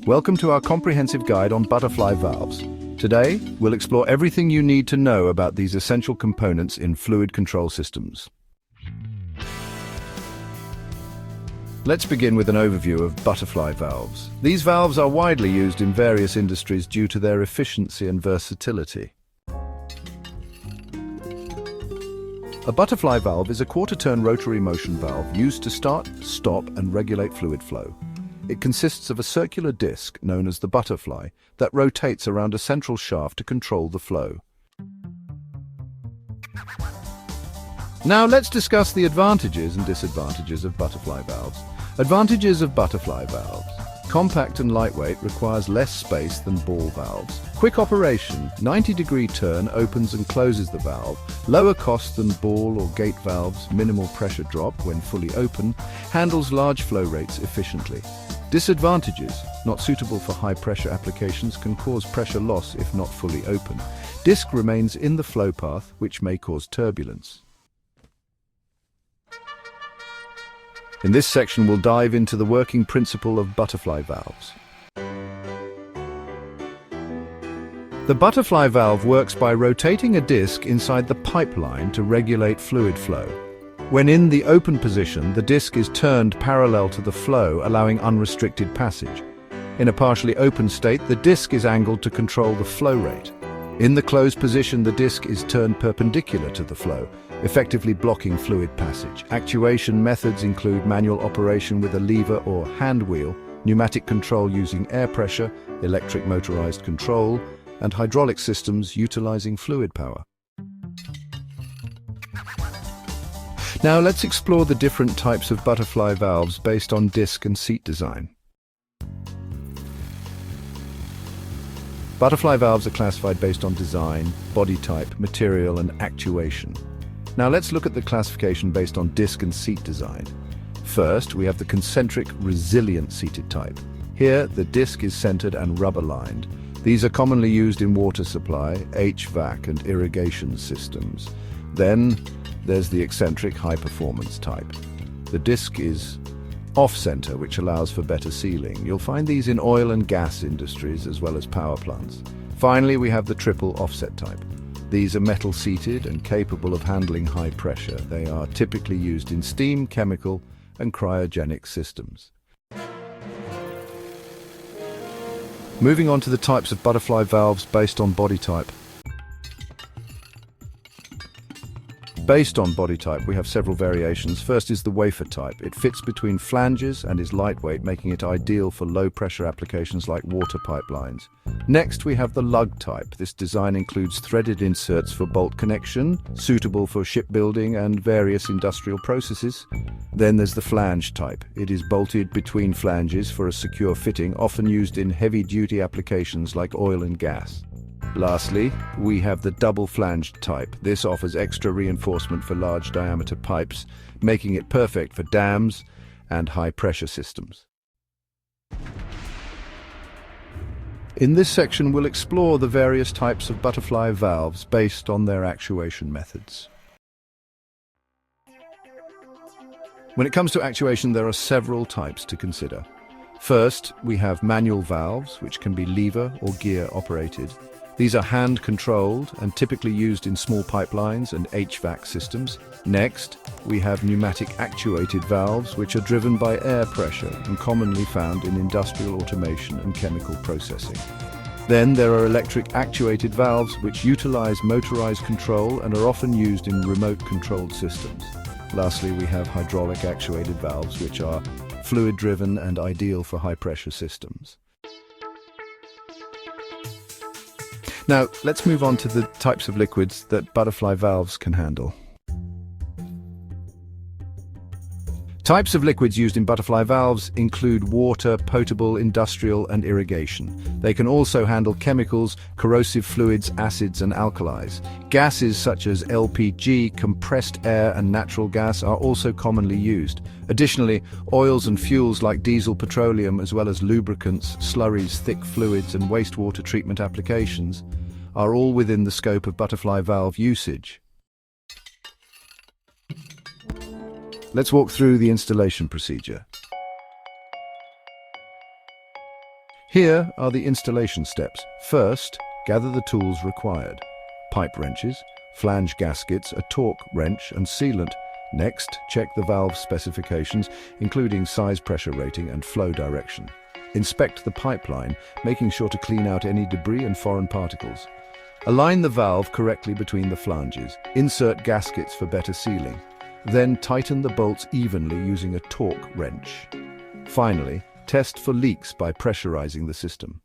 Welcome to our comprehensive guide on butterfly valves. Today, we'll explore everything you need to know about these essential components in fluid control systems. Let's begin with an overview of butterfly valves. These valves are widely used in various industries due to their efficiency and versatility. A butterfly valve is a quarter-turn rotary motion valve used to start, stop, and regulate fluid flow. It consists of a circular disc, known as the butterfly, that rotates around a central shaft to control the flow. Now let's discuss the advantages and disadvantages of butterfly valves. Advantages of butterfly valves. Compact and lightweight, requires less space than ball valves. Quick operation, 90-degree turn opens and closes the valve. Lower cost than ball or gate valves, minimal pressure drop when fully open. Handles large flow rates efficiently. Disadvantages, not suitable for high-pressure applications, can cause pressure loss if not fully open. Disc remains in the flow path, which may cause turbulence. In this section, we'll dive into the working principle of butterfly valves. The butterfly valve works by rotating a disc inside the pipeline to regulate fluid flow. When in the open position, the disc is turned parallel to the flow, allowing unrestricted passage. In a partially open state, the disc is angled to control the flow rate. In the closed position, the disc is turned perpendicular to the flow, effectively blocking fluid passage. Actuation methods include manual operation with a lever or hand wheel, pneumatic control using air pressure, electric motorized control, and hydraulic systems utilizing fluid power. Now let's explore the different types of butterfly valves based on disc and seat design. Butterfly valves are classified based on design, body type, material, and actuation. Now let's look at the classification based on disc and seat design. First, we have the concentric resilient seated type. Here, the disc is centered and rubber-lined. These are commonly used in water supply, HVAC, and irrigation systems. Then, there's the eccentric high-performance type. The disc is off-center, which allows for better sealing. You'll find these in oil and gas industries as well as power plants. Finally, we have the triple offset type. These are metal-seated and capable of handling high pressure. They are typically used in steam, chemical, and cryogenic systems. Moving on to the types of butterfly valves based on body type. Based on body type, we have several variations. First is the wafer type. It fits between flanges and is lightweight, making it ideal for low-pressure applications like water pipelines. Next, we have the lug type. This design includes threaded inserts for bolt connection, suitable for shipbuilding and various industrial processes. Then there's the flange type. It is bolted between flanges for a secure fitting, often used in heavy-duty applications like oil and gas. Lastly, we have the double-flanged type. This offers extra reinforcement for large diameter pipes, making it perfect for dams and high-pressure systems. In this section, we'll explore the various types of butterfly valves based on their actuation methods. When it comes to actuation, there are several types to consider. First, we have manual valves, which can be lever or gear operated. These are hand-controlled and typically used in small pipelines and HVAC systems. Next, we have pneumatic actuated valves, which are driven by air pressure and commonly found in industrial automation and chemical processing. Then there are electric actuated valves, which utilize motorized control and are often used in remote-controlled systems. Lastly, we have hydraulic actuated valves, which are fluid-driven and ideal for high-pressure systems. Now, let's move on to the types of liquids that butterfly valves can handle. Types of liquids used in butterfly valves include water, potable, industrial, and irrigation. They can also handle chemicals, corrosive fluids, acids, and alkalis. Gases such as LPG, compressed air, and natural gas are also commonly used. Additionally, oils and fuels like diesel, petroleum, as well as lubricants, slurries, thick fluids, and wastewater treatment applications are all within the scope of butterfly valve usage. Let's walk through the installation procedure. Here are the installation steps. First, gather the tools required. Pipe wrenches, flange gaskets, a torque wrench and sealant. Next, check the valve specifications, including size, pressure rating and flow direction. Inspect the pipeline, making sure to clean out any debris and foreign particles. Align the valve correctly between the flanges. Insert gaskets for better sealing. Then tighten the bolts evenly using a torque wrench. Finally, test for leaks by pressurizing the system.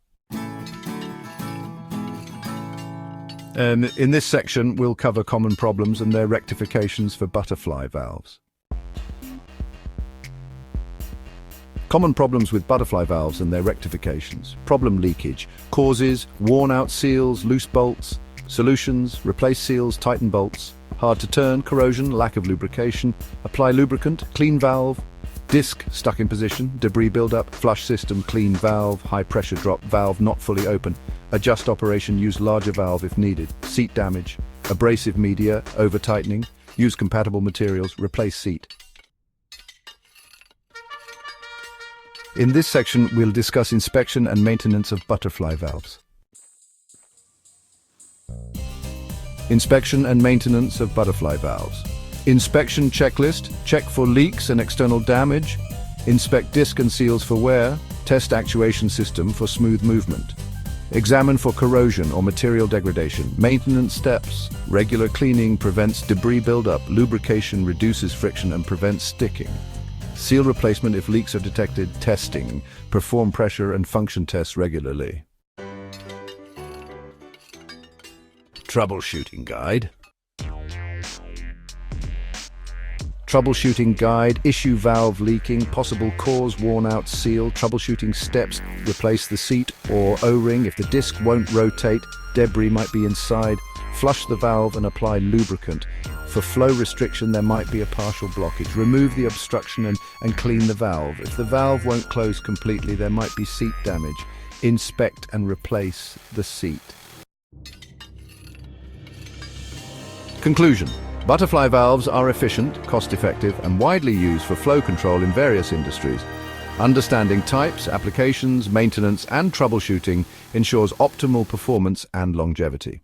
In this section, we'll cover common problems and their rectifications for butterfly valves. Common problems with butterfly valves and their rectifications. Problem: leakage. Causes: worn-out seals, loose bolts. Solutions: replace seals, tighten bolts. Hard to turn: corrosion, lack of lubrication. Apply lubricant, clean valve. Disc stuck in position, debris buildup, flush system, clean valve, high pressure drop, valve not fully open. Adjust operation, use larger valve if needed. Seat damage, abrasive media, over-tightening. Use compatible materials, replace seat. In this section, we'll discuss inspection and maintenance of butterfly valves. Inspection and maintenance of butterfly valves. Inspection checklist: check for leaks and external damage. Inspect disc and seals for wear. Test actuation system for smooth movement. Examine for corrosion or material degradation. Maintenance steps: regular cleaning prevents debris buildup, lubrication reduces friction and prevents sticking. Seal replacement if leaks are detected. Testing: perform pressure and function tests regularly. Troubleshooting guide. Troubleshooting guide: issue valve leaking, possible cause worn-out seal, troubleshooting steps: replace the seat or O-ring if the disc won't rotate, debris might be inside, flush the valve and apply lubricant. For flow restriction, there might be a partial blockage. Remove the obstruction and clean the valve. If the valve won't close completely, there might be seat damage. Inspect and replace the seat. Conclusion: butterfly valves are efficient, cost-effective, and widely used for flow control in various industries. Understanding types, applications, maintenance, and troubleshooting ensures optimal performance and longevity.